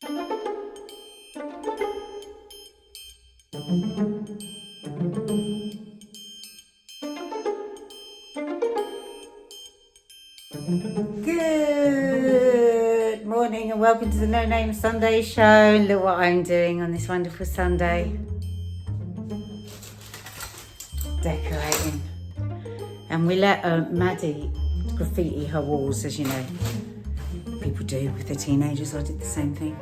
Good morning and welcome to the No Name Sunday show. Look what I'm doing on this wonderful Sunday. Decorating. And we let Maddie graffiti her walls, as you know. People do with their teenagers. I did the same thing.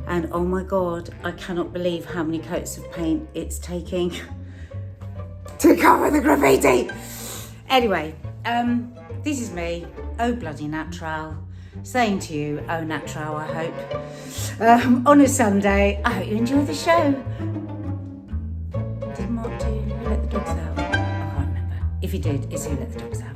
And oh my God, I cannot believe how many coats of paint it's taking to cover the graffiti. Anyway, this is me, oh bloody natural, saying to you, oh natural, I hope, on a Sunday. I hope you enjoy the show. Did Mark do Who Let the Dogs Out? I can't remember. If he did, it's Who Let the Dogs Out.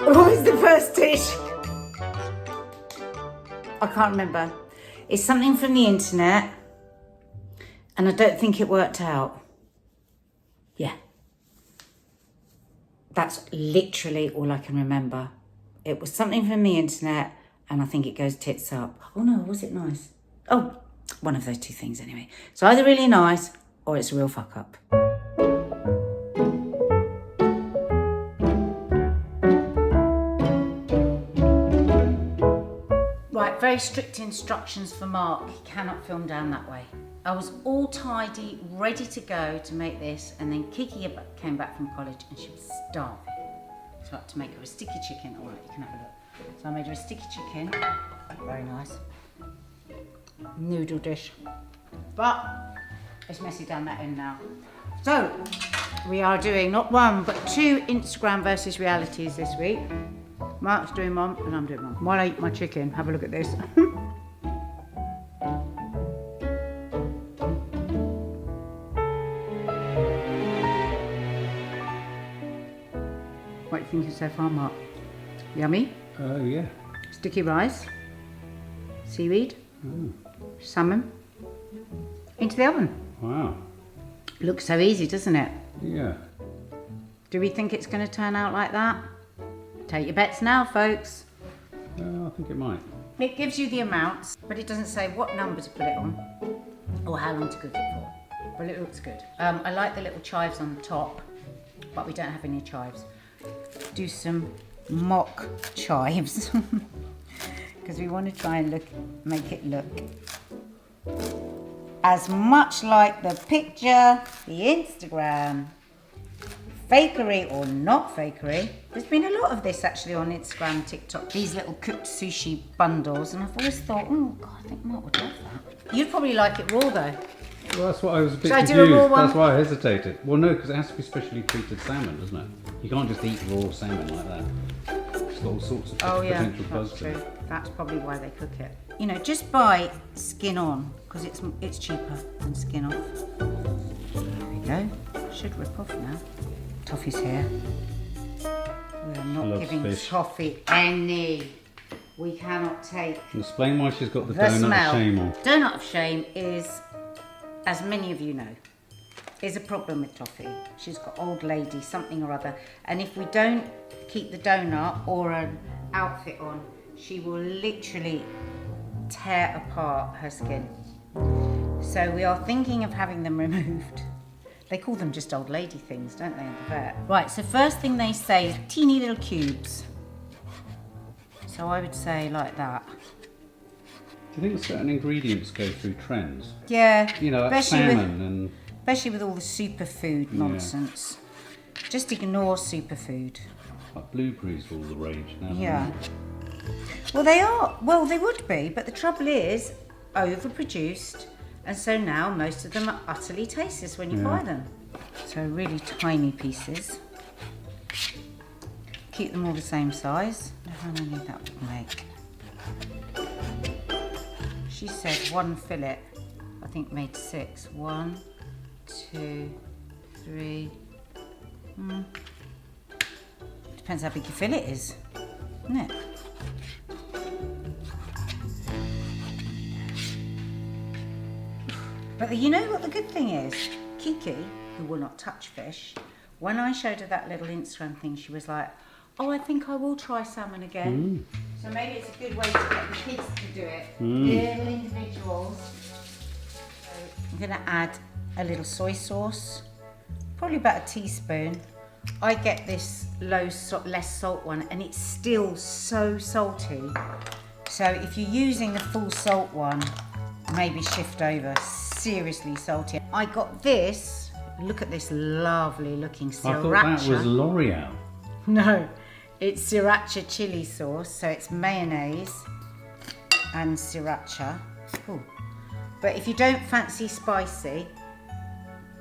What was the first dish? I can't remember. It's something from the internet and I don't think it worked out. Yeah. That's literally all I can remember. It was something from the internet and I think it goes tits up. Oh no, was it nice? Oh, one of those two things anyway. So either really nice or it's a real fuck up. Right, very strict instructions for Mark. He cannot film down that way. I was all tidy, ready to go to make this, and then Kiki came back from college and she was starving. to make her a sticky chicken. All right, you can have a look. So I made her a sticky chicken. Very nice. Noodle dish. But it's messy down that end now. So we are doing not one but 2 Instagram versus realities this week. Mark's doing one and I'm doing one. While I eat my chicken, have a look at this. What do you think of so far, Mark? Yummy? Yeah. Sticky rice, seaweed, salmon, into the oven. Wow. Looks so easy, doesn't it? Yeah. Do we think it's going to turn out like that? Take your bets now, folks. I think it might. It gives you the amounts, but it doesn't say what number to put it on or how long to cook it for. But it looks good. I like the little chives on the top, but we don't have any chives. Do some mock chives because we want to try and make it look as much like the picture, the Instagram. Fakery or not fakery. There's been a lot of this actually on Instagram, TikTok. These little cooked sushi bundles, and I've always thought, oh God, I think Mark would love that. You'd probably like it raw though. Well, that's what I was a bit Should I confused. do a raw one? That's why I hesitated. Well, no, because it has to be specially treated salmon, doesn't it? You can't just eat raw salmon like that. It's got all sorts of potential that's bugs true. in it. That's probably why they cook it. You know, just buy skin on because it's cheaper than skin off. There we go. Should rip off now. Toffee's here. We are not giving fish. Toffee any. We cannot take. Explain why she's got the The donut smell. of shame on. Donut of shame is, as many of you know, is a problem with Toffee. She's got old lady something or other, and if we don't keep the donut or an outfit on, she will literally tear apart her skin. So we are thinking of having them removed. They call them just old lady things, don't they, at the vet? Right, so first thing they say is teeny little cubes. So I would say like that. Do you think certain ingredients go through trends? Yeah. You know, like salmon and... Especially with all the superfood nonsense. Just ignore superfood. Like blueberries all the rage now. Yeah. Well, they are. Well, they would be, but the trouble is overproduced. And so now most of them are utterly tasteless when you buy them. So really tiny pieces. Keep them all the same size. How many that would make? She said 1 fillet, I think made 6. 1, 2, 3. Depends how big your fillet is, isn't it? But you know what the good thing is? Kiki, who will not touch fish, when I showed her that little Instagram thing, she was like, oh, I think I will try salmon again. So maybe it's a good way to get the kids to do it. Little individuals. So I'm going to add a little soy sauce, probably about a teaspoon. I get this less salt one, and it's still so salty. So if you're using the full salt one, maybe shift over. Seriously salty. I got this. Look at this lovely looking sriracha. I thought that was L'Oreal. No, it's sriracha chili sauce. So it's mayonnaise and sriracha. Ooh. But if you don't fancy spicy,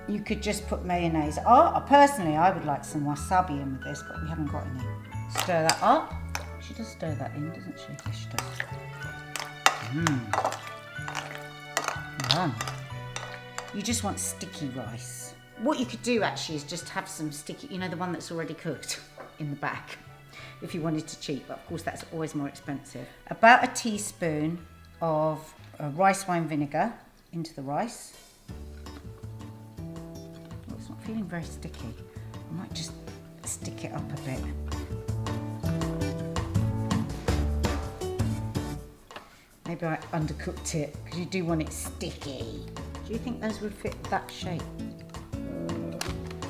you could just put mayonnaise. Oh, personally, I would like some wasabi in with this, but we haven't got any. Stir that up. She does stir that in, doesn't she? Yes, she does. Yum. You just want sticky rice. What you could do actually is just have some sticky, you know, the one that's already cooked in the back, if you wanted to cheat, but of course that's always more expensive. About a teaspoon of rice wine vinegar into the rice. Oh, it's not feeling very sticky. I might just stick it up a bit. Maybe I undercooked it because you do want it sticky. Do you think those would fit that shape?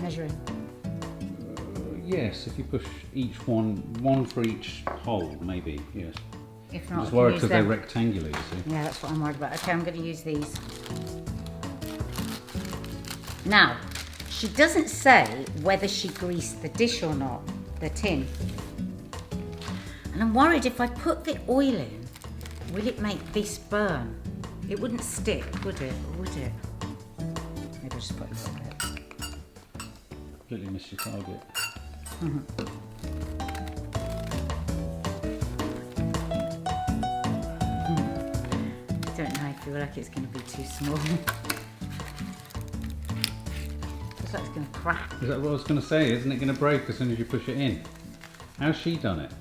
Measuring. Yes, if you push each one for each hole, maybe, yes. If not, I'm just worried because they're rectangular, you see. Yeah, that's what I'm worried about. Okay, I'm going to use these. Now, she doesn't say whether she greased the dish or not. the tin. And I'm worried if I put the oil in, will it make this burn? It wouldn't stick, would it? Or would it? Maybe I'll just put a little bit. Completely missed your target. I don't know, I feel like it's going to be too small. Looks like it's going to crack. Is that what I was going to say? Isn't it going to break as soon as you push it in? How's she done it?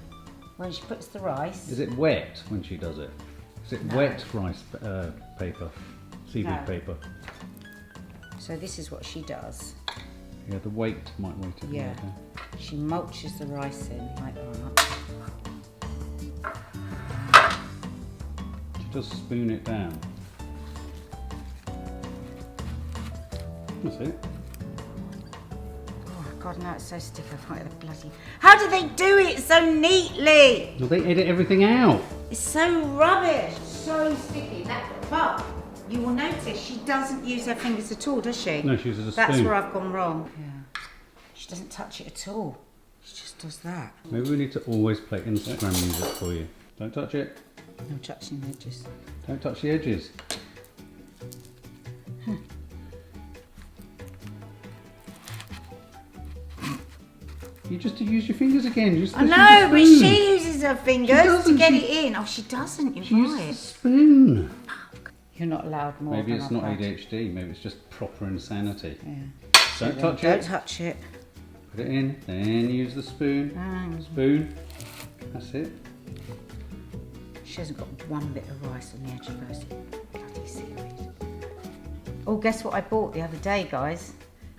When she puts the rice... Is it wet when she does it? Is it wet rice paper? Seaweed paper? So this is what she does. Yeah, the weight might weight it. Yeah. Okay. She mulches the rice in like that. She does spoon it down. That's it. Oh God, no, it's so stiff. I can't get the bloody... How do they do it so neatly? Well, they edit everything out. It's so rubbish. So sticky. But you will notice she doesn't use her fingers at all, does she? No, she uses a spoon. That's where I've gone wrong. Yeah. She doesn't touch it at all. She just does that. Maybe we need to always play Instagram music for you. Don't touch it. No touching the edges. Don't touch the edges. You just use your fingers again. I know, but she uses her fingers to get it in. Oh, she doesn't. You're She right. uses a spoon. You're not allowed more. Maybe than it's I've not had. ADHD. Maybe it's just proper insanity. Yeah. Don't touch Don't it. touch it. Put it in. Then use the spoon. Spoon. That's it. She hasn't got one bit of rice on the edge of hers. Bloody seaweed. Oh, guess what I bought the other day, guys?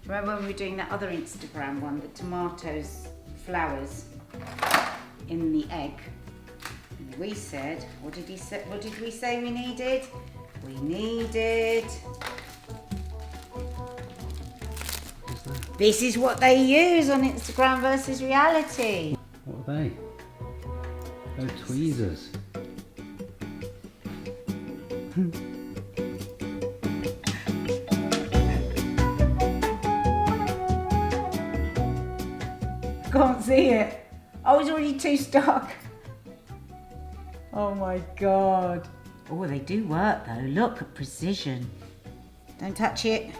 Remember when we were doing that other Instagram one, the tomatoes, flowers in the egg? And we said, what did we say we needed? We needed... This is what they use on Instagram versus reality. What are they? Oh, tweezers. Can't see it. Oh, it's already too stuck. Oh my God. Oh, they do work though. Look at precision. Don't touch it.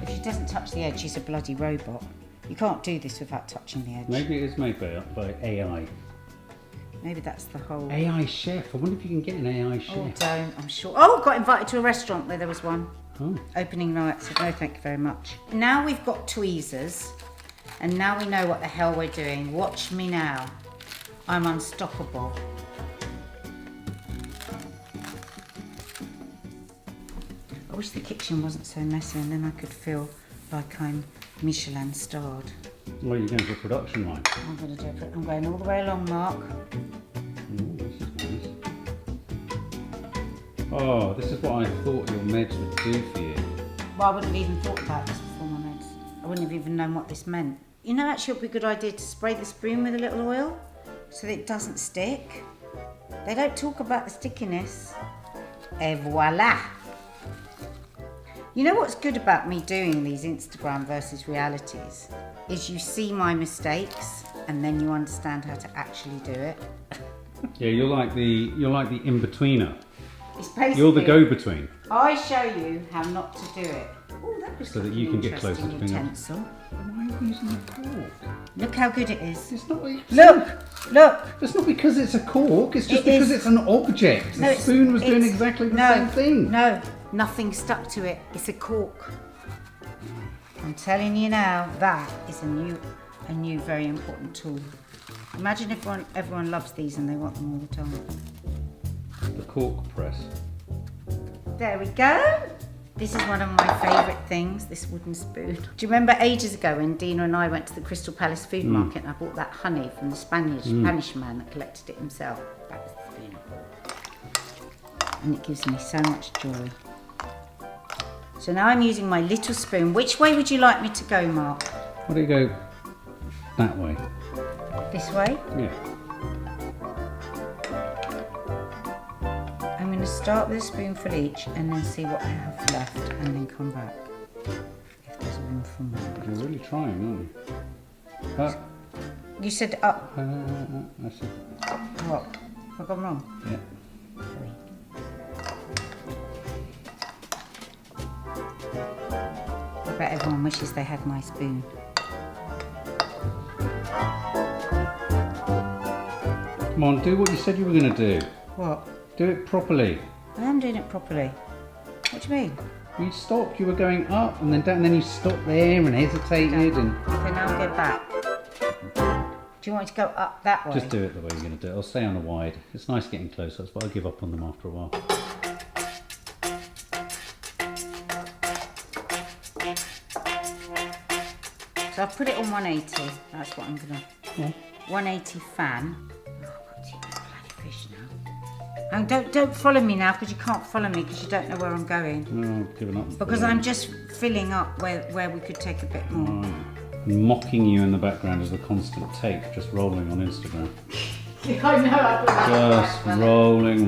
If she doesn't touch the edge, she's a bloody robot. You can't do this without touching the edge. Maybe it is made by AI. Maybe that's the whole... AI chef. I wonder if you can get an AI chef. Oh, don't. I'm sure. Oh, got invited to a restaurant where there was one. Oh. Opening night, said no thank you very much. Now we've got tweezers and now we know what the hell we're doing. Watch me now. I'm unstoppable. I wish the kitchen wasn't so messy and then I could feel like I'm Michelin starred. Well, you're going to a production line. I'm going to do it. I'm going all the way along, Mark. Ooh, this is nice. Oh, this is what I thought your meds would do for you. Well, I wouldn't have even thought about this before my meds. I wouldn't have even known what this meant. You know, actually, it would be a good idea to spray the spoon with a little oil so that it doesn't stick. They don't talk about the stickiness. Et voila! You know what's good about me doing these Instagram versus realities is you see my mistakes and then you understand how to actually do it. Yeah, you're like the in-betweener. It's basically, You're the go-between. I show you how not to do it. Ooh, that was So that like you an can get closer to interesting being utensil. Why are you using a cork? Look how good it is. It's not. Look! It's not because it's a cork. It's just It because is. it's an object. No, The it's- spoon was doing it's- exactly the no, same thing. No, nothing stuck to it. It's a cork. I'm telling you now, that is a new very important tool. Imagine if everyone loves these and they want them all the time. The cork press. There we go. This is one of my favourite things, this wooden spoon. Do you remember ages ago when Dina and I went to the Crystal Palace food market and I bought that honey from the Spanish man that collected it himself? That was the spoon I bought. And it gives me so much joy. So now I'm using my little spoon. Which way would you like me to go, Mark? Why do you go that way? This way? Yeah. I'm going to start with a spoonful each and then see what I have left and then come back if there's room down from that. You're really trying, aren't you? You said up. I see. What? Have I gone wrong? Yeah. Sorry. I bet everyone wishes they had my spoon. Come on, do what you said you were going to do. What? Do it properly. I am doing it properly. What do you mean? You stopped, you were going up and then down, and then you stopped there and hesitated and... Okay, now I'll go back. Do you want it to go up that way? Just do it the way you're going to do it. I'll stay on a wide. It's nice getting close, but I'll give up on them after a while. So I've put it on 180. That's what I'm going to... Yeah. 180 fan. Oh, I've got too many bloody fish now. And don't follow me now, because you can't follow me because you don't know where I'm going. No, I've given up. Because I'm just filling up where we could take a bit more. And mocking you in the background as a constant tape, just rolling on Instagram. I know. Just rolling.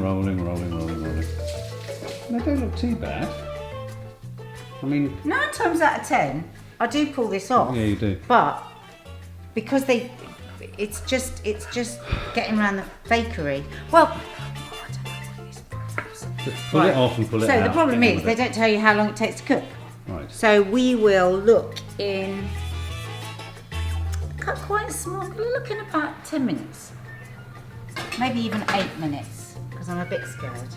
They don't look too bad. I mean... 9 times out of 10, I do pull this off. Yeah, you do. But because it's just getting around the fakery. Well, I don't know what it is. Just pull it off and pull it out. So the problem is they don't tell you how long it takes to cook. Right. So we will look in... Cut quite small. We'll look in about 10 minutes. Maybe even 8 minutes, because I'm a bit scared.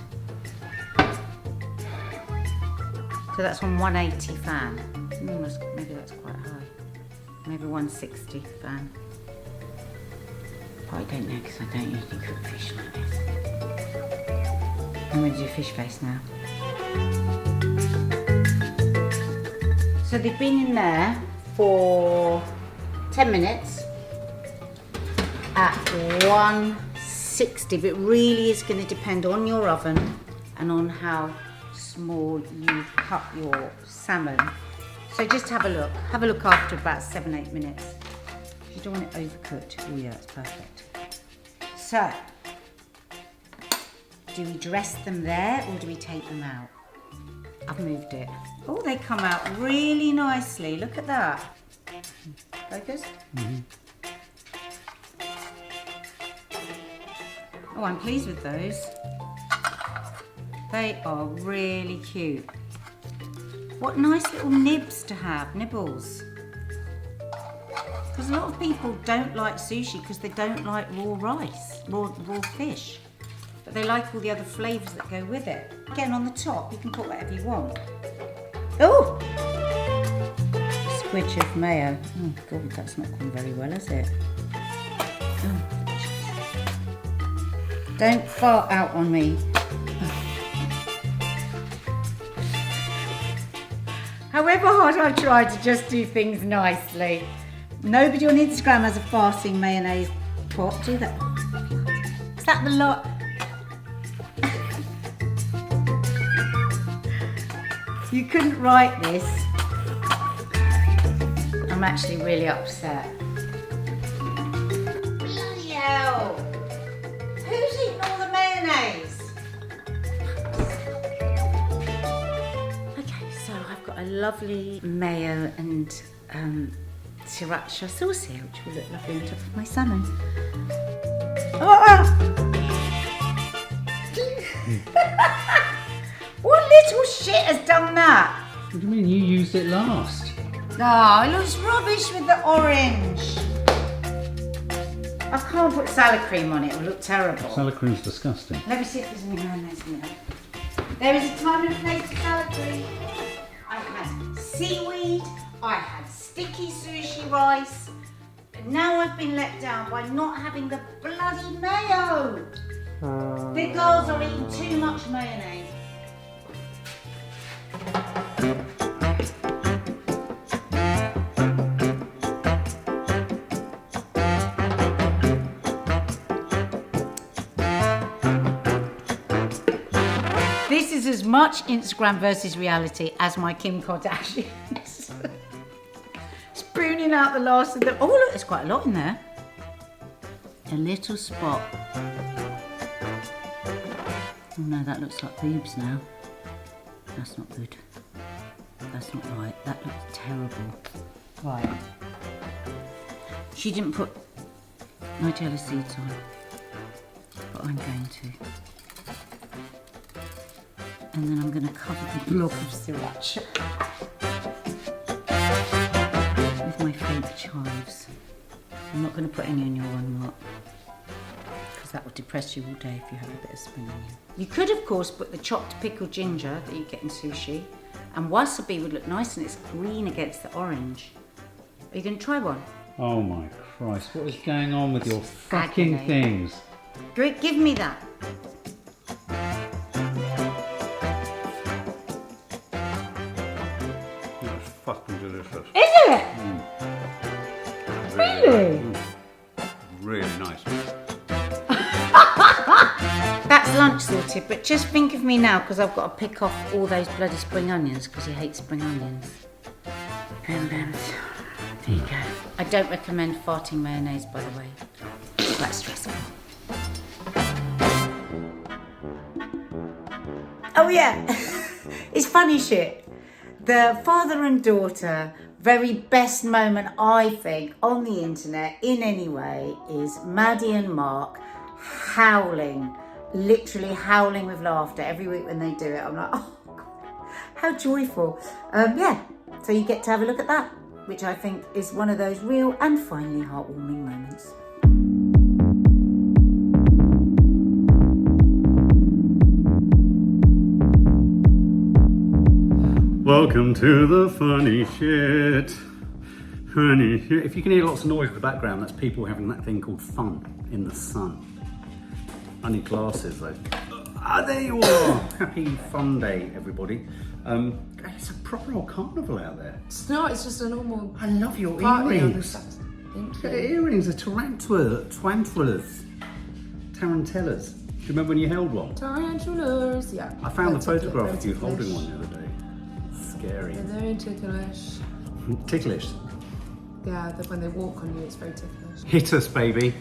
So that's on 180 fan. Maybe that's quite high. Maybe 160 fan. But I don't know, because I don't usually cook fish like this. I'm going to do fish face now. So they've been in there for 10 minutes at 160, but it really is going to depend on your oven and on how small you cut your salmon. So just have a look. Have a look after about 7-8 minutes. You don't want it overcooked. Oh yeah, it's perfect. So, do we dress them there or do we take them out? I've moved it. Oh, they come out really nicely. Look at that. Focus? Mm-hmm. Oh, I'm pleased with those. They are really cute. What nice little nibs to have, nibbles. Because a lot of people don't like sushi because they don't like raw rice, raw fish. But they like all the other flavours that go with it. Again, on the top, you can put whatever you want. Oh! Squidge of mayo. Oh God, that's not gone very well, has it? Oh. Don't fart out on me. However hard I try to just do things nicely, nobody on Instagram has a farting mayonnaise pot, do that? Is that the lot? You couldn't write this. I'm actually really upset. Bloody hell! Who's eating all the mayonnaise? Okay, so I've got a lovely mayo and sriracha sauce here, which will look lovely on top of my salmon. What little shit has done that? What do you mean? You used it last. Oh, it looks rubbish with the orange. I can't put salad cream on it, it will look terrible. Salad cream's disgusting. Let me see if there's any mayonnaise in there. There is a time and a place for salad cream. I had seaweed, I had sticky sushi rice, but now I've been let down by not having the bloody mayo. The girls are eating too much mayonnaise. This is as much Instagram versus reality as my Kim Kardashians. Spooning out the last of them. Oh look, there's quite a lot in there. A little spot. Oh no, that looks like boobs now. That's not good. that's not right. That looks terrible. Right. She didn't put Nigella seeds on, but I'm going to. And then I'm going to cover the blob of sriracha with my fake chives. I'm not going to put any on your one, Mark, because that will depress you all day if you have a bit of spring onion. You could, of course, put the chopped pickled ginger that you get in sushi, and wasabi would look nice, and it's green against the orange. Are you going to try one? Oh my Christ, what is going on with your fucking Agony. things? Give me that. That's fucking delicious. Is it? Really? Really nice. That's lunch sorted, but just think of me now because I've got to pick off all those bloody spring onions because he hates spring onions. And there you go. I don't recommend farting mayonnaise, by the way. That's stressful. Oh yeah, it's funny shit. The father and daughter very best moment I think on the internet in any way is Maddie and Mark howling, literally howling with laughter every week when they do it. I'm like, oh God, how joyful. Yeah, so you get to have a look at that, which I think is one of those real and finally heartwarming moments. Welcome to the funny shit. Funny shit. If you can hear lots of noise in the background, that's people having that thing called fun in the sun. I need glasses though. Ah, there you are. Happy fun day, everybody. It's a proper old carnival out there. It's not, it's just a normal I love your party on earrings. this. Thank The you. earrings are tarantulas. Tarantellas. Do you remember when you held one? Tarantulas, yeah. I found the Very photograph of you ticklish. holding one the other day. Scary. They're very ticklish. Ticklish. Yeah, when they walk on you, it's very ticklish. Hit us, baby.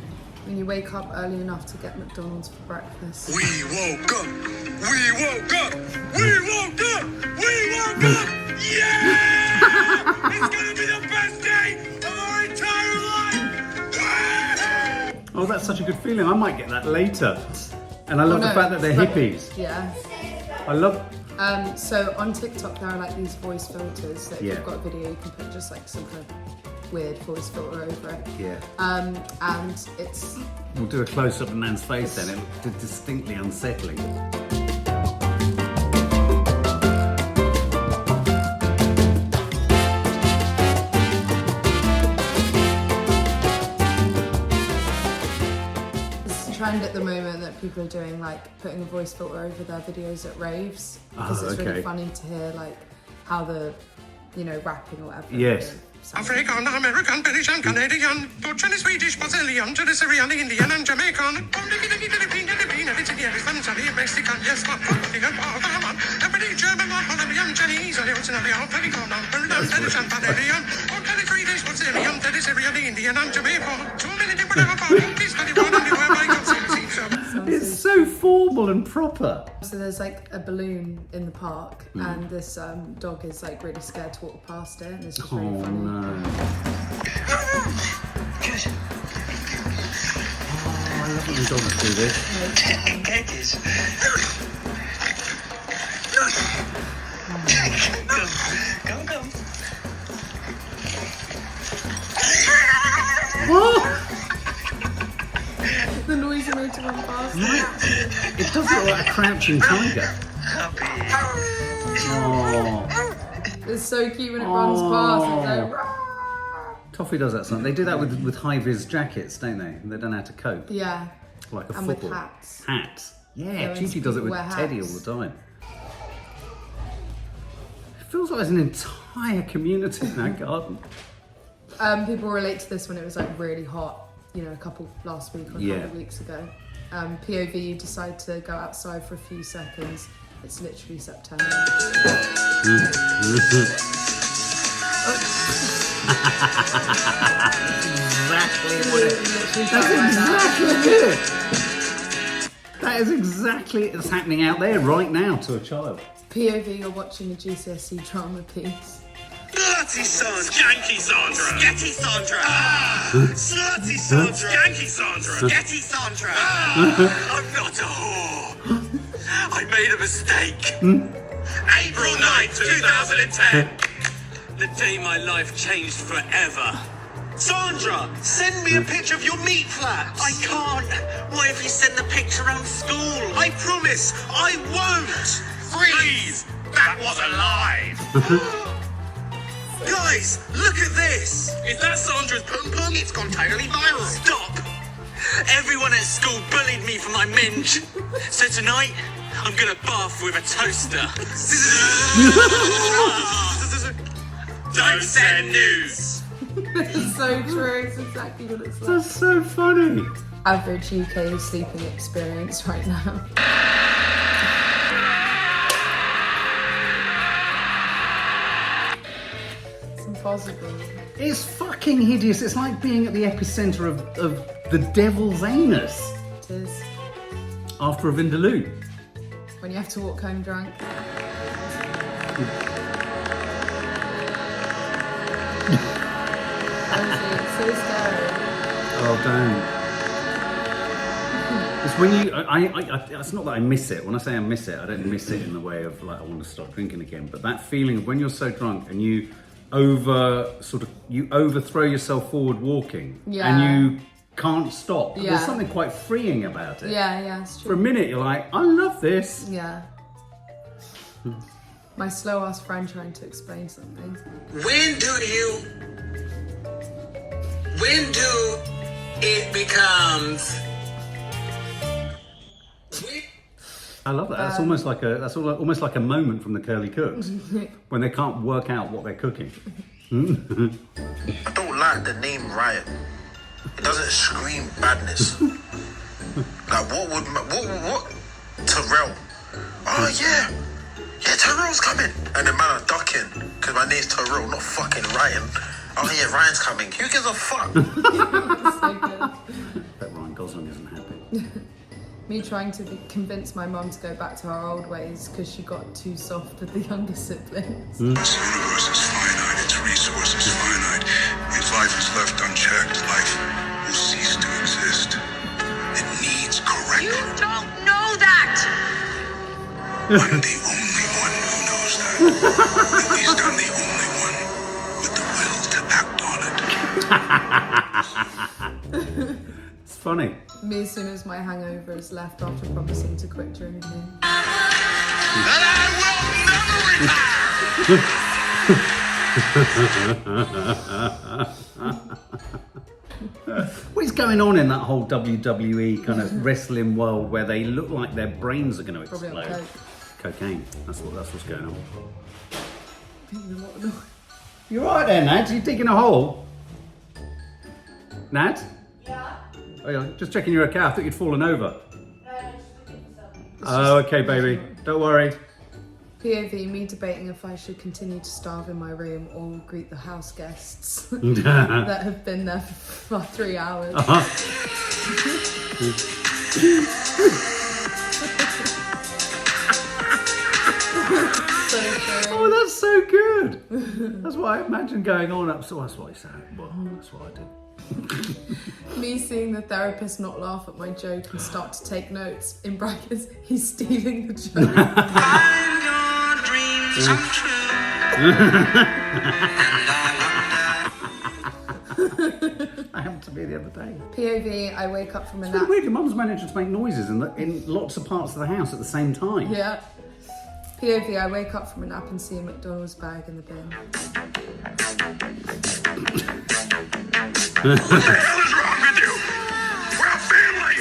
When you wake up early enough to get McDonald's for breakfast. We woke up! We woke up! We woke up! We woke up! Yeah! It's gonna be the best day of our entire life! Oh, that's such a good feeling. I might get that later. And I love the fact that they're hippies. Yeah. I love... So on TikTok there are like these voice filters. So if Yeah. you've got a video, you can put just like some kind of weird voice filter over it. Yeah. And it's We'll do a close-up of Nan's face then. It looked distinctly unsettling. It's a trend at the moment that people are doing, like putting a voice filter over their videos at raves because it's okay. really funny to hear like how the, rapping or whatever. Yes. sounds. African, American, British and Canadian, Dutch and Swedish, Brazilian, Syrian, Indian and Jamaican. Mexican, yes, every German, Colombian, Chinese, originally all pretty common. British and Canadian, Swedish, Brazilian, Syrian, Indian and Jamaican. Too many different please, It's so formal and proper. So there's like a balloon in the park and this dog is like really scared to walk past it and it's just really funny. No. I love when dogs do this. Come. What? The noise it made to run past. It does look like a crouching tiger. Oh. It's so cute when it runs past. It's like, "Rah!" Toffee does that something. They do that with high-vis jackets, don't they? They don't know how to cope. Yeah. Like a And football. with hats. Hats. Yeah, Yeah, when Gigi does it people with wear Teddy all hats. the time. It feels like there's an entire community in that garden. People relate to this when it was like really hot, a couple last week or a couple of weeks ago. POV decide to go outside for a few seconds. It's literally September. Exactly what it Literally That's felt like exactly it. That is exactly what's happening out there right now to a child. POV, you're watching a GCSE drama piece. Slutty Sandra. Skanky Sandra. Sketty Sandra. Slutty Sandra. Skanky Sandra. Sketty Sandra. I'm not a whore. I made a mistake. April 9th, 2010. The day my life changed forever. Sandra, send me a picture of your meat flaps. I can't. What if you send the picture around school? I promise, I won't. Freeze! That was a lie. Guys, look at this. Is that Sandra's pum pum? It's gone totally viral. Stop. Everyone at school bullied me for my minge. So tonight, I'm gonna bath with a toaster. Don't send news. It's so true, it's exactly what it's like. That's so funny. Average UK sleeping experience right now. It's impossible. It's fucking hideous. It's like being at the epicenter of the devil's anus It is. after a Vindaloo. When you have to walk home drunk. Honestly, it's so scary. Oh, don't. It's when you, it's not that I miss it. When I say I miss it, I don't miss it in the way of like I want to stop drinking again. But that feeling of when you're so drunk and you overthrow yourself forward walking, Yeah. and you can't stop. Yeah. There's something quite freeing about it. Yeah, it's For a true. minute, you're like, I love this. Yeah. My slow ass friend trying to explain something. When do it becomes? I love that. That's almost like almost like a moment from the Curly Cooks when they can't work out what they're cooking. I don't like the name Riot. It doesn't scream badness. Like what? Terrell. Oh yeah, Terrell's coming. And the man are ducking because my name's Terrell, not fucking Ryan. Oh yeah, Ryan's coming. Who gives a fuck? So good. Bet Ryan Gosling isn't happy. Me trying to convince my mum to go back to her old ways because she got too soft with the younger siblings. This universe is finite, its resources finite. If life is left unchecked, life will cease to exist. It needs correcting. You don't know that. I'm the only one who knows that. At least I'm the only one with the will to act on it. It's funny. Me, as soon as my hangover is left after promising to quit drinking. And I will never retire. What is going on in that whole WWE kind of wrestling world where they look like their brains are going to Probably on explode? coke. Cocaine. That's what's going on. You right there, Nat? You digging a hole? Nat? Yeah. Oh, yeah. Just checking you're okay. I thought you'd fallen over. No, I'm just looking for something. Oh, okay, baby. Don't worry. POV, me debating if I should continue to starve in my room or greet the house guests that have been there for 3 hours. So true. Oh, that's so good. That's what I imagine going on. So that's what I said. Well, that's what I did. Me seeing the therapist not laugh at my joke and start to take notes, in brackets, he's stealing the joke. Find your dreams come true. That happened to me the other day. POV, I wake up from a It's nap. really weird. Your mum's managed to make noises in lots of parts of the house at the same time. Yeah. POV, I wake up from a nap and see a McDonald's bag in the bin. What the hell is wrong with you? We're a family.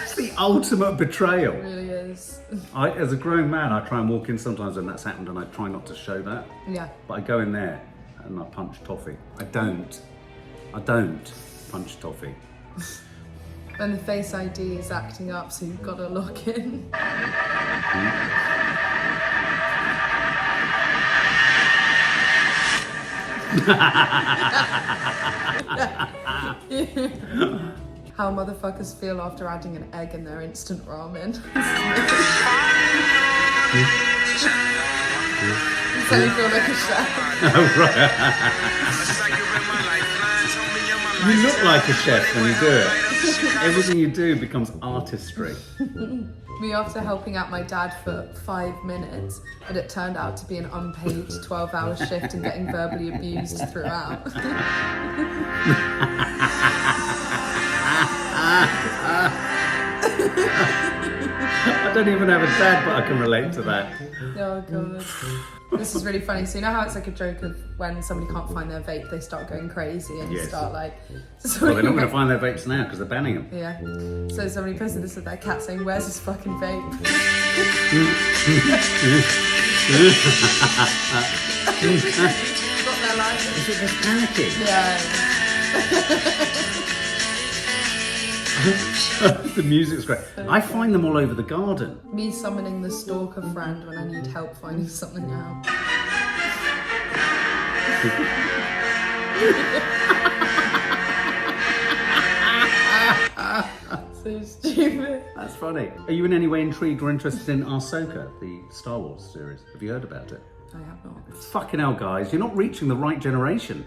It's the ultimate betrayal. It really is. As a grown man, I try and walk in sometimes when that's happened and I try not to show that. Yeah. But I go in there and I punch Toffee. I don't punch Toffee. When the Face ID is acting up, so you've got to lock in. how motherfuckers feel after adding an egg in their instant ramen. So you feel like a chef. You look like a chef when you do it. Everything you do becomes artistry. Me after helping out my dad for 5 minutes, but it turned out to be an unpaid 12-hour shift and getting verbally abused throughout. I don't even have a dad, but I can relate to that. Oh god. This is really funny. So you know how it's like a joke of when somebody can't find their vape, they start going crazy and Yes. start like... Well, they're not going to find their vapes now because they're banning them. Yeah. So somebody posted this with their cat saying, "Where's his fucking vape?" Got their life. Is it just panicking? Yeah. The music's great. I find them all over the garden. Me summoning the stalker friend when I need help finding something out. So stupid. That's funny. Are you in any way intrigued or interested in Ahsoka, the Star Wars series? Have you heard about it? I have not. Fucking hell, guys, you're not reaching the right generation.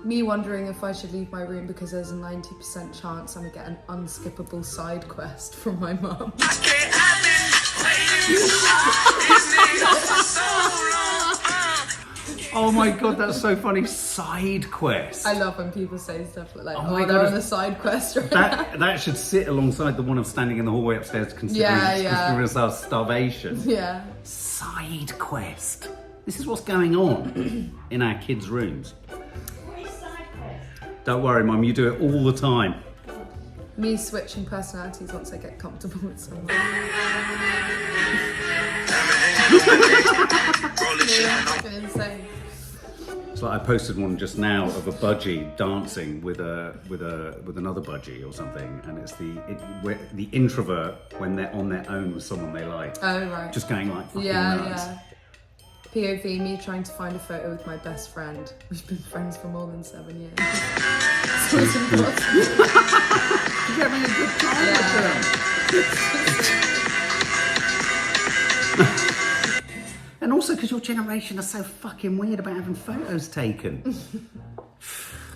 Me wondering if I should leave my room because there's a 90% chance I'm gonna get an unskippable side quest from my mum. Oh my god, that's so funny. Side quest. I love when people say stuff like, Oh "Oh, my they're God. on the side quest right now." That should sit alongside the one of standing in the hallway upstairs considering ourselves starvation. Yeah. Side quest. This is what's going on in our kids' rooms. Don't worry, Mum, you do it all the time. Me switching personalities once I get comfortable with someone. It's been insane. It's like I posted one just now of a budgie dancing with another budgie or something, and it's where the introvert when they're on their own with someone they like, Oh right. just going like fucking Yeah, nuts. yeah. POV, me trying to find a photo with my best friend. We've been friends for more than 7 years. So it's impossible. You're having a good time with them. And also because your generation are so fucking weird about having photos taken.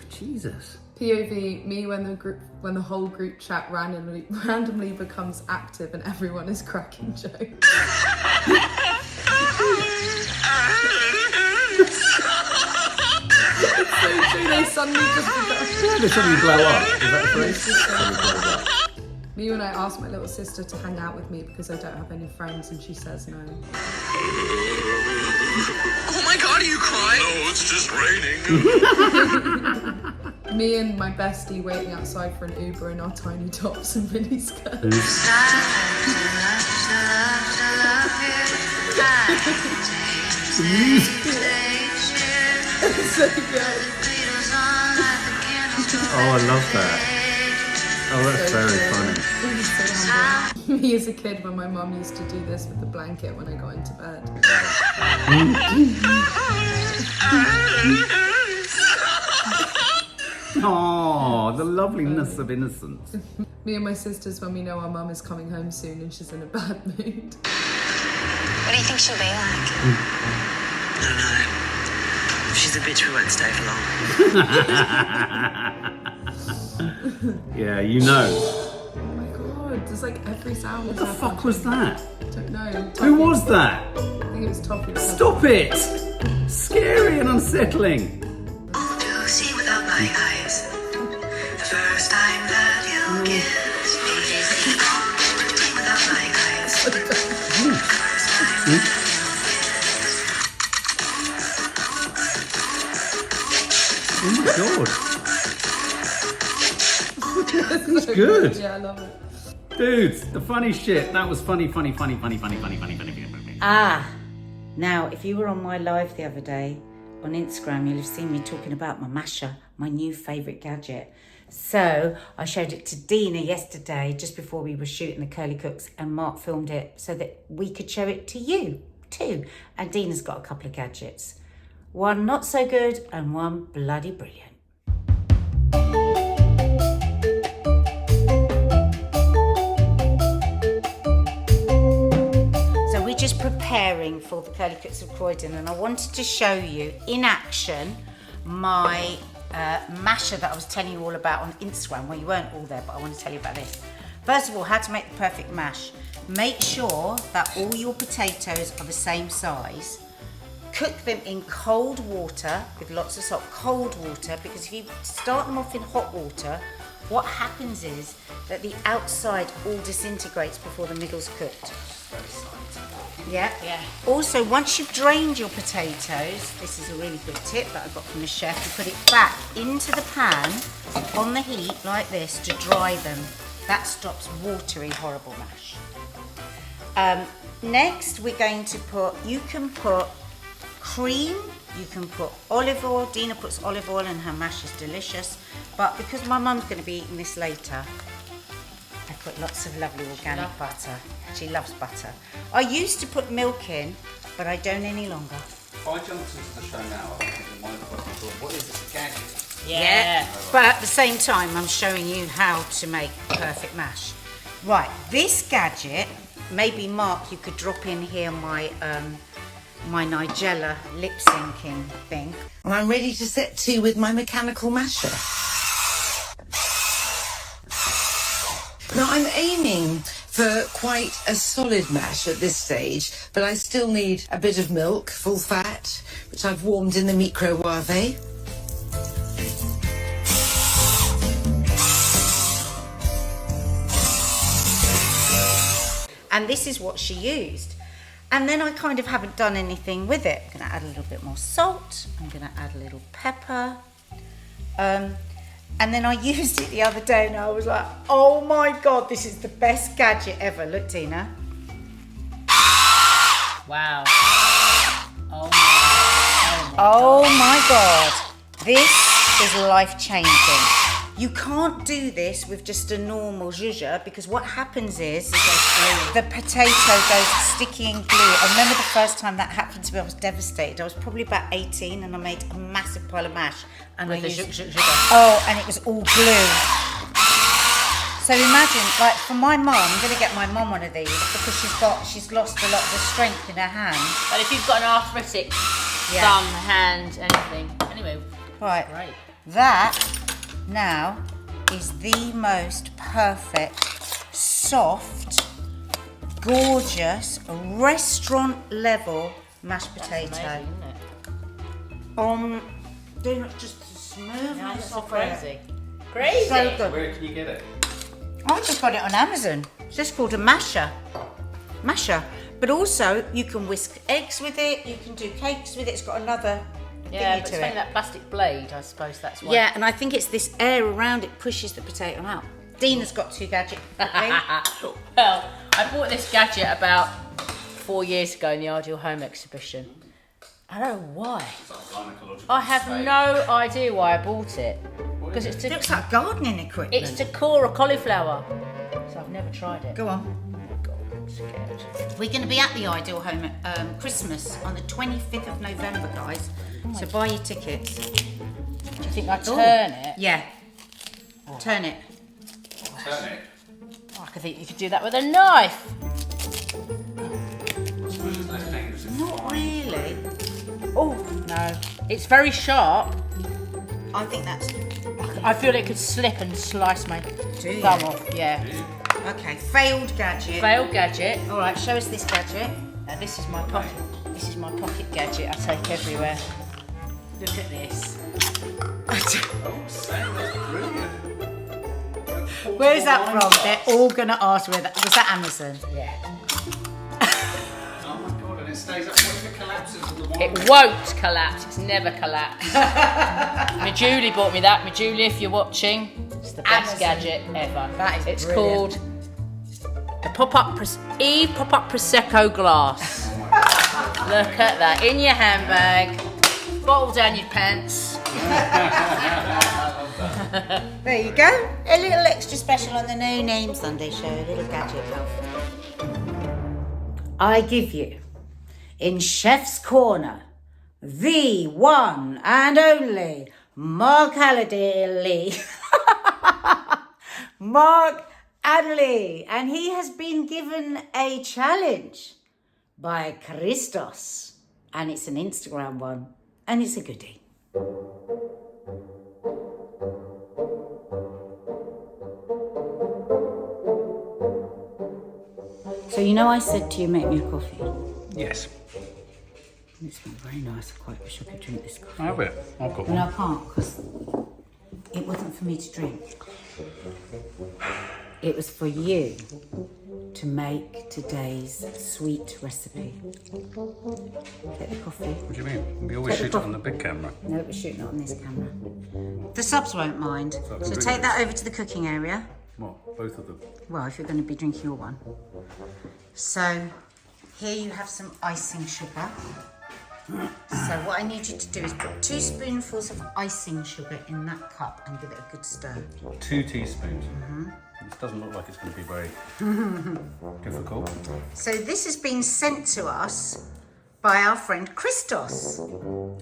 Jesus. POV, me when the whole group chat randomly becomes active and everyone is cracking jokes. It's so true, they suddenly just become... They suddenly blow up. Is that the phrase? Me when I ask my little sister to hang out with me because I don't have any friends and she says no. Oh my god, are you crying? No, it's just raining. Me and my bestie waiting outside for an Uber in our tiny tops and mini skirts. So good. Oh, I love that. Oh, that's very funny. Me as a kid when my mum used to do this with the blanket when I got into bed. Oh, the loveliness of innocence. Me and my sisters when we know our mum is coming home soon and she's in a bad mood. What do you think she'll be like? I don't know. If she's a bitch, we won't stay for long. Yeah, you know. Oh my god, there's like every sound. What the fuck was that? I don't know. Who was that? I think it was Toffee. Stop it! Scary and unsettling. To see without my eyes. The first time that you kissed me. See without my eyes. The first time. Oh my god. It's good. Yeah, I love it. Dudes, the funny shit. That was funny. Ah, now if you were on my live the other day on Instagram, you'll have seen me talking about my masher, my new favourite gadget. So I showed it to Dina yesterday, just before we were shooting the Curly Cooks, and Mark filmed it so that we could show it to you too. And Dina's got a couple of gadgets. One not so good and one bloody brilliant. just preparing for the curly cuts of Croydon, and I wanted to show you in action my masher that I was telling you all about on Instagram. Well, you weren't all there, but I want to tell you about this. First of all, how to make the perfect mash. Make sure that all your potatoes are the same size. Cook them in cold water with lots of salt. Cold water, because if you start them off in hot water, what happens is that the outside all disintegrates before the middle's cooked. Yeah. Also, once you've drained your potatoes, this is a really good tip that I got from the chef, you put it back into the pan on the heat like this to dry them. That stops watery, horrible mash. Next, we're going to put, you can put cream, you can put olive oil. Dina puts olive oil and her mash is delicious. But because my mum's going to be eating this later, I put lots of lovely organic butter. She loves butter. I used to put milk in, but I don't any longer. If I jumped into the show now, I think my question was, what is this, a gadget? Yeah. But at the same time, I'm showing you how to make perfect mash. Right, this gadget, maybe Mark, you could drop in here my my Nigella lip syncing thing. And I'm ready to set to with my mechanical masher. Now I'm aiming for quite a solid mash at this stage, but I still need a bit of milk, full fat, which I've warmed in the microwave. And this is what she used. And then I kind of haven't done anything with it. I'm gonna add a little bit more salt. I'm gonna add a little pepper. And then I used it the other day and I was like, oh my God, this is the best gadget ever. Look, Tina. Wow. Oh my God. This is life-changing. You can't do this with just a normal zhuzh because what happens is the potato goes sticky and glue. I remember the first time that happened to me, I was devastated. I was probably about 18 and I made a massive pile of mash. And With I the used, zhuzh. oh, and it was all glue. So imagine, like for my mum, I'm going to get my mum one of these because she's lost a lot of the strength in her hand. But if you've got an arthritic thumb, hand, anything. Anyway, Right. great. That now is the most perfect, soft, gorgeous, restaurant level mashed potato. Amazing, isn't it? They're just smooth Yeah, and that's soft. crazy. Crazy. So good. Where can you get it? I just got it on Amazon. It's just called a masher. But also you can whisk eggs with it. You can do cakes with it. It's got another Yeah, thingy but to it's only it. that plastic blade, I suppose that's why. Yeah, and I think it's this air around it pushes the potato out. Dina's got two gadgets. Well, I bought this gadget about 4 years ago in the Ideal Home exhibition. I don't know why. I have no idea why I bought it. Because it's It looks like gardening equipment. it's to core a cauliflower. So I've never tried it. Go on. God, I'm scared. We're going to be at the Ideal Home at Christmas on the 25th of November, guys. So buy your tickets. Do you think I turn it? Yeah. Turn it. Turn it. Oh, I could think you could do that with a knife. Not really. Oh, no. It's very sharp. I think that's... I feel it could slip and slice my Do you? thumb off. Yeah. Okay, failed gadget. Failed gadget. All right, show us this gadget. This is my pocket. This is my pocket gadget I take everywhere. Look at this. Where's that from? They're all going to ask where that... Was that Amazon? Yeah. Oh my God, and it stays up. What if it collapses with the wire? It won't collapse. It's never collapsed. My Julie bought me that. My Julie, if you're watching, it's the best Amazon. gadget ever. That is It's brilliant. called the Eve Pop-Up Prosecco glass. Look at that. In your handbag. Bottle down your pants. There you go. A little extra special on the No Name Sunday show. A little gadget, love. I give you, in Chef's Corner, the one and only Mark Adderley. Mark Adderley. And he has been given a challenge by Christos. And it's an Instagram one. And it's a goodie. So you know I said to you, make me a coffee. Yes. It's been very nice. I quite wish I could drink this coffee. I have it. I've got And one. I can't because it wasn't for me to drink. It was for you to make today's sweet recipe. Get the coffee. What do you mean? We always Take the shoot it on the big camera. No, we're shooting it on this camera. The subs won't mind. So So take that over to the cooking area. What? Both of them? Well, if you're going to be drinking your one. So here you have some icing sugar. So what I need you to do is put 2 spoonfuls of icing sugar in that cup and give it a good stir. 2 teaspoons. This doesn't look like it's going to be very difficult. So this has been sent to us by our friend Christos.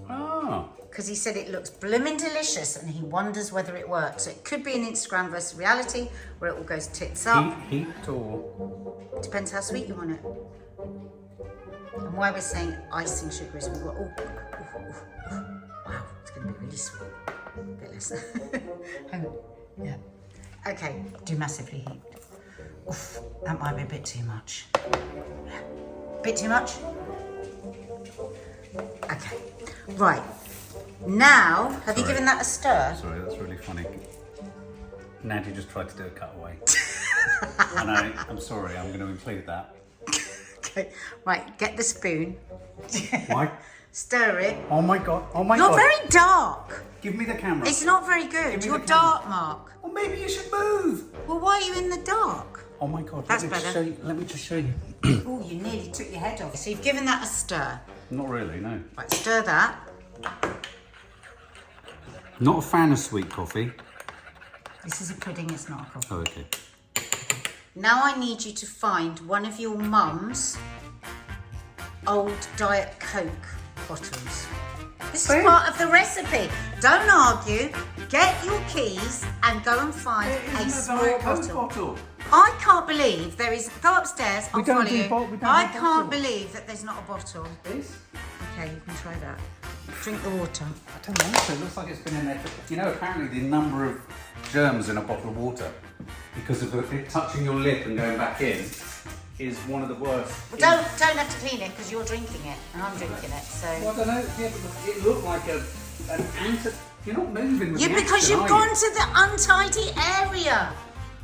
Ah. Because he said it looks blooming delicious and he wonders whether it works. So it could be an Instagram versus reality where it all goes tits up. Heat or... Depends how sweet you want it. And why we're saying icing sugar is wow, it's going to be really sweet. A bit less. Hang on. Yeah. Okay, do massively heat. Oof, that might be a bit too much. Yeah. Bit too much? Okay. Right. Now, have you given that a stir? Sorry, that's really funny. Nadia just tried to do a cutaway. And I'm sorry, I'm going to include that. Okay. Right, get the spoon. Why? Stir it. Oh my god, oh my You're god. very dark. Give me the camera. It's not very good. me You're the camera. dark, Mark. Well, maybe you should move. Well, why are you in the dark? Oh my god, That's let me just better. show you. Let me just show you. Oh, you nearly took your head off. So you've given that a stir. Not really, no. Right, stir that. Not a fan of sweet coffee. This is a pudding, it's not a coffee. Oh, okay. Now I need you to find one of your mum's old Diet Coke bottles. This is part of the recipe. Don't argue. Get your keys and go and find a small bottle. I can't believe there is. Go upstairs. I'll follow you. I can't believe that there's not a bottle. This? Okay, you can try that. Drink the water. I don't know. It looks like it's been in there. You know, apparently the number of germs in a bottle of water, because of it touching your lip and going back in, is one of the worst. Well, don't have to clean it because you're drinking it and I'm drinking it. So. Well, I don't know. Yeah, but it looked like an anti. You're not moving with Yeah, the because action, you've are gone you? to the untidy area.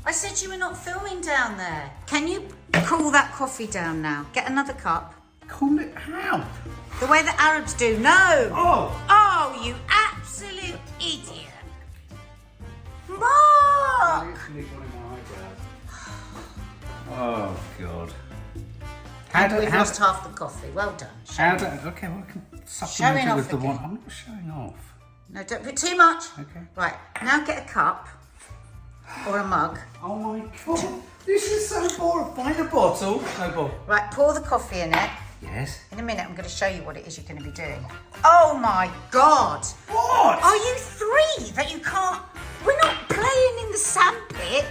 I said you were not filming down there. Can you cool that coffee down now? Get another cup. Cool it how? The way the Arabs do. No. Oh. Oh, you absolute idiot. Mark. Literally got in my eyebrows. Oh god. We've lost half the coffee. Well done. Okay, well, I can supplement Showing it off with the again. one. I'm not showing off. No, don't put too much. Okay. Right, now get a cup or a mug. Oh my god. This is so boring. Find a bottle. No bottle. Right, pour the coffee in it. Yes. In a minute, I'm going to show you what it is you're going to be doing. Oh my God! What? Are you 3 that you can't? We're not playing in the sandpit.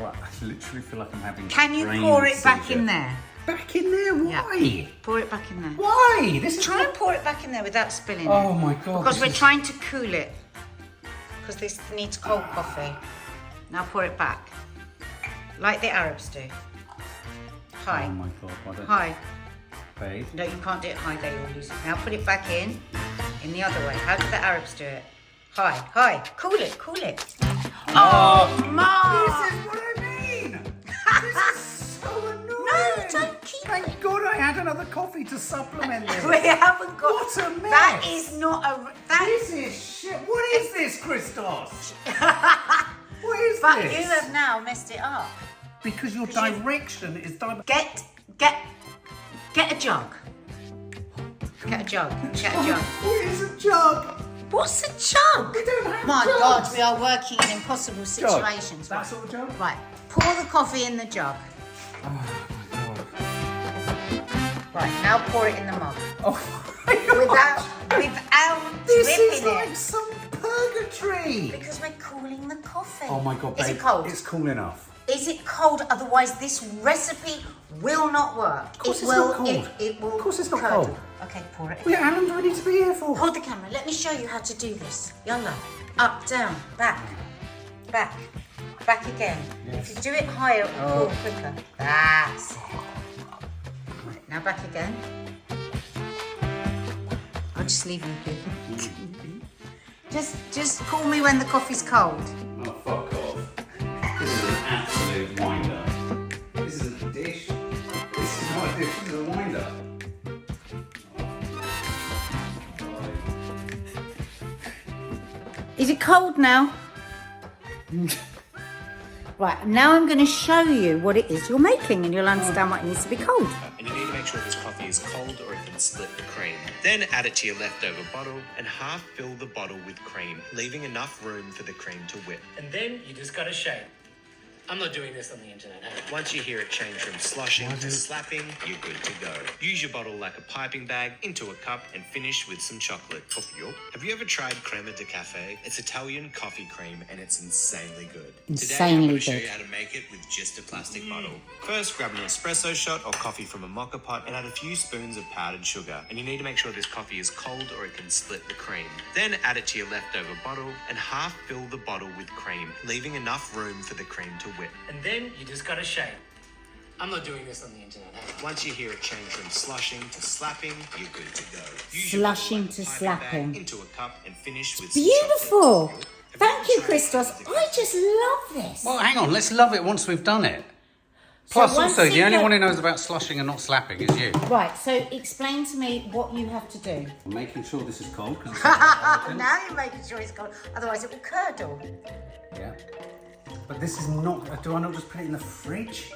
Right, I literally feel like I'm having. Can you brain pour it back seizure. in there? Back in there? Why? Yeah. Pour it back in there. Why? This is. Try and pour it back in there without spilling it. Oh my god. Because this we're is- trying to cool it. Because this needs cold coffee. Now pour it back. Like the Arabs do. High. Oh my god. Why don't High. Babe. No, you can't do it high there, you'll lose it. Now put it back in the other way. How do the Arabs do it? High, high. Cool it, cool it. Oh, Mark! This is what I mean! This is so annoying! No, don't keep Thank God I had another coffee to supplement this. We haven't got... What a mess! That is not a... This is shit. What is this, Christos? What is But this? you have now messed it up. Because your direction is... Get a jug. Get a jug. Get a jug. What is a jug? What's a jug? We don't have My jugs. God, we are working in impossible situations. That sort of jug? Right, pour the coffee in the jug. Oh my god. Right, now pour it in the mug. Oh my god. Without This dripping is it. like some purgatory. Because we're cooling the coffee. Oh my god, Is babe. it cold? It's cool enough. Is it cold? Otherwise, this recipe will not work. Of course it's not cold. It will. Of course it's not curdle. cold. Okay, pour it. Well, yeah, Alan's ready to be here for. Hold the camera. Let me show you how to do this. Yalla. Up, down, back, back, back again. Yes. If you do it higher, it will cool quicker. That's it. Right, now back again. I'll just leave you. Just call me when the coffee's cold. Oh, fuck off. This is an absolute winder. This isn't a dish. This is not a dish, this is a winder. Is it cold now? Right, now I'm going to show you what it is you're making and you'll understand what it needs to be cold. And you need to make sure this coffee is cold or it can split the cream. Then add it to your leftover bottle and half fill the bottle with cream, leaving enough room for the cream to whip. And then you just gotta shake. I'm not doing this on the internet. Once you hear it change from sloshing to slapping, you're good to go. Use your bottle like a piping bag into a cup and finish with some chocolate. Have you ever tried crema de cafe? It's Italian coffee cream and it's insanely good. Today I'm going to show you how to make it with just a plastic bottle. First, grab an espresso shot or coffee from a mocha pot and add a few spoons of powdered sugar. And you need to make sure this coffee is cold or it can split the cream. Then add it to your leftover bottle and half fill the bottle with cream, leaving enough room for the cream to whip. And then you just gotta shake. I'm not doing this on the internet. Once you hear it change from sloshing to slapping, you're good to go. Slushing to slapping. Into a cup and finish with Beautiful. Thank you, Christos. I just love this. Well, hang on, let's love it once we've done it. Plus, So once also, the you only know- one who knows about slushing and not slapping is you. Right, so explain to me what you have to do. I'm making sure this is cold. Now you're making sure it's cold, otherwise it will curdle. Yeah. But this is not, do I not just put it in the fridge?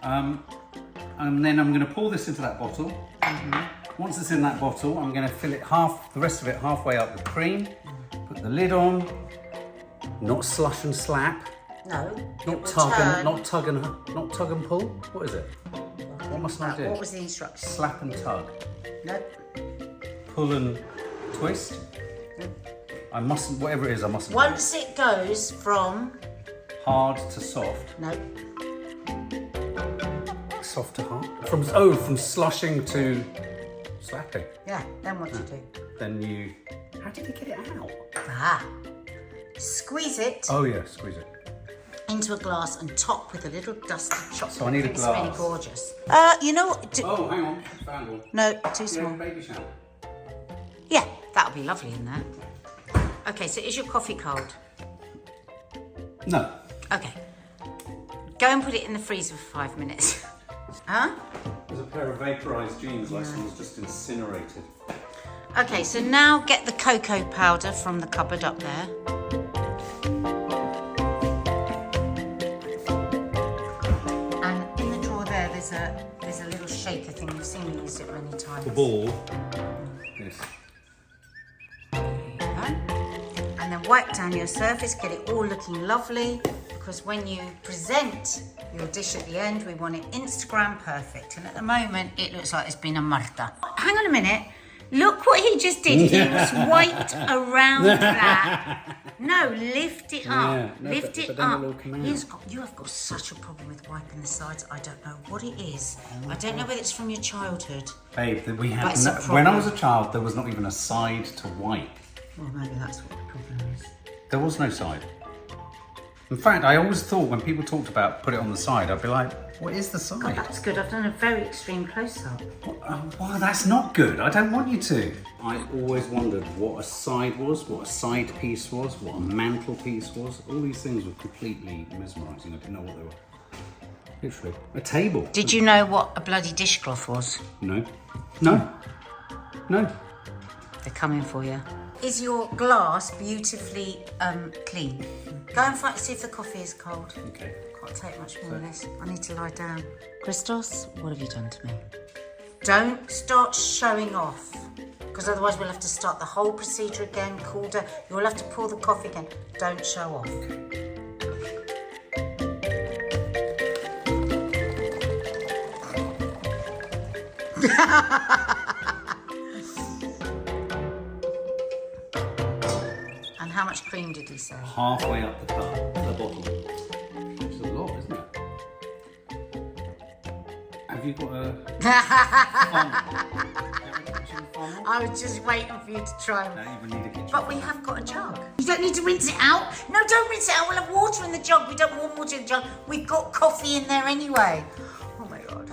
And then I'm going to pour this into that bottle. Once it's in that bottle, I'm going to fill it the rest of it halfway up with cream. Put the lid on. Not slush and slap. No. Not tug and pull. What is it? What must I do? What was the instruction? Slap and tug. No. Pull and twist. I mustn't, whatever it is, I mustn't. Once it goes from hard to soft. no. Soft to hard. From slushing to slapping. Yeah. Then what do you do? Then you. How did you get it out? Squeeze it Oh yeah, squeeze it. into a glass and top with a little dusted chocolate. So I need a It's glass. really gorgeous. You know what? Oh, hang on. Found one. No, too small. Yeah, baby shower. Yeah, that'll be lovely in there. Okay, so is your coffee cold? No. Okay. Go and put it in the freezer for 5 minutes. Huh? There's a pair of vaporized jeans like someone's just incinerated. Okay, so now get the cocoa powder from the cupboard up there. And in the drawer there, there's a little shaker thing. You've seen me use it many times. The ball. Yes. And then wipe down your surface, get it all looking lovely, because when you present your dish at the end, we want it Instagram perfect. And at the moment, it looks like it's been a marta. Hang on a minute. Look what he just did. He was wiped around that. No, lift it up. Yeah, no, lift but it then up. it'll come out. You have got such a problem with wiping the sides. I don't know what it is. I don't know whether it's from your childhood. Babe, we But had it's a when I problem. was a child, there was not even a side to wipe. Well, maybe that's what the problem is. There was no side. In fact, I always thought when people talked about put it on the side, I'd be like, what is the side? God, that's good. I've done a very extreme close-up. Well, that's not good. I don't want you to. I always wondered what a side was, what a side piece was, what a mantelpiece was. All these things were completely mesmerising. I didn't know what they were. Literally. A table. Did you know what a bloody dishcloth was? No. No. No. They're coming for you. Is your glass beautifully clean? Go and see if the coffee is cold. Okay. Can't take much more of this. I need to lie down. Christos, what have you done to me? Don't start showing off, because otherwise we'll have to start the whole procedure again, cool down. You'll have to pour the coffee again. Don't show off. how much cream did he say? Halfway up the cup, the bottle. Which is a lot, isn't it? Have you got a funnel? I was just waiting for you to try. Don't even need a kitchen But we have got a jug. You don't need to rinse it out. No, don't rinse it out. We'll have water in the jug. We don't want water in the jug. We've got coffee in there anyway. Oh my God.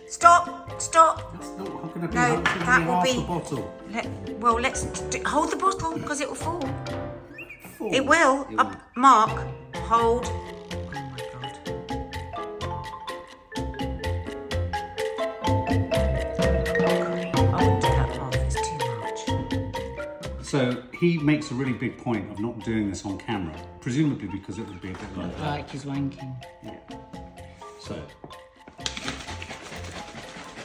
Stop. Stop. That's not going to be No, that will half be... the bottle. Let's hold the bottle because it will fall. Fall. It will. It will. Mark, hold. So he makes a really big point of not doing this on camera, presumably because it would be a bit like that. Like he's wanking. Yeah. So.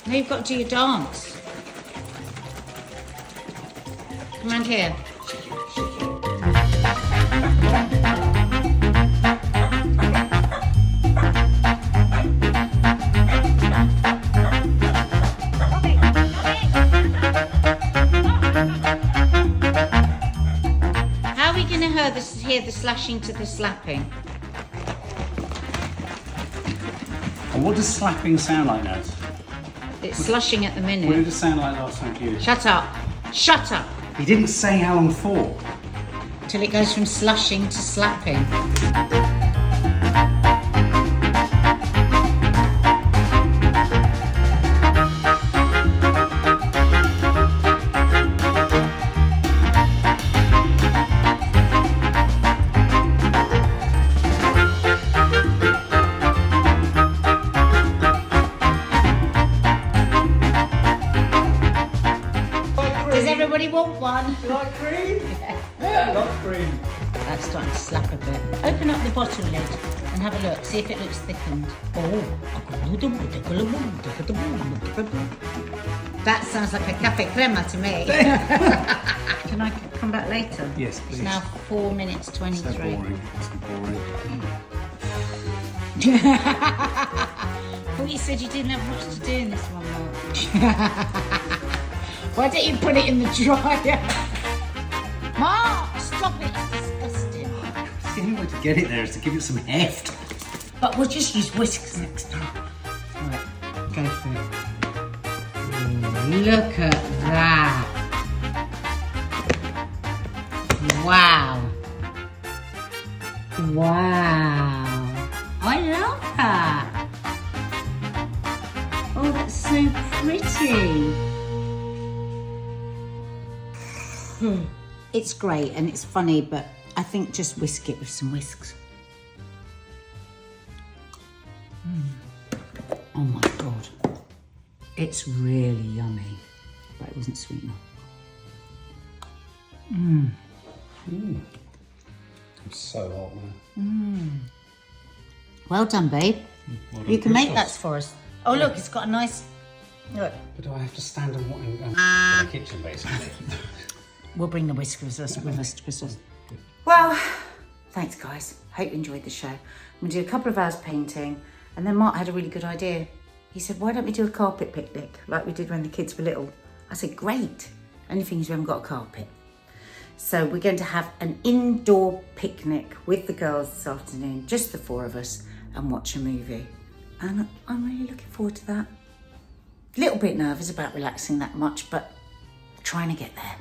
Now you've got to do your dance. Come around here. How are we going to hear the slashing to the slapping? And what does slapping sound like, Naz? It's slushing at the minute. What did it sound like last time for you? Shut up. Shut up. He didn't say how long for. Till it goes from slushing to slapping. Does everybody want one? You like cream? I love cream. That's starting to slap a bit. Open up the bottle lid and have a look. See if it looks thickened. That sounds like a cafe crema to me. Can I come back later? Yes, please. It's now 4 minutes 23. So boring. So boring. I thought you said you didn't have much to do in this one, Mark. Why don't you put it in the dryer? Mark, stop it, it's disgusting. The only way to get it there is to give it some heft. But we'll just use whisks next time. Right, go for it. Look at that. Wow. Wow. I love that. Oh, that's so pretty. It's great and it's funny, but I think just whisk it with some whisks. Oh my God. It's really yummy. But it wasn't sweet enough. I'm so hot now. Well done, babe. Well done, You can make Christos. that for us. Oh, look, it's got a nice... Look. But do I have to stand in the kitchen, basically? We'll bring the whiskers with us to Christmas. Well, thanks, guys. Hope you enjoyed the show. I'm going to do a couple of hours painting, and then Mark had a really good idea. He said, why don't we do a carpet picnic like we did when the kids were little? I said, great. Only thing is we haven't got a carpet. So we're going to have an indoor picnic with the girls this afternoon, just the four of us, and watch a movie. And I'm really looking forward to that. A little bit nervous about relaxing that much, but trying to get there.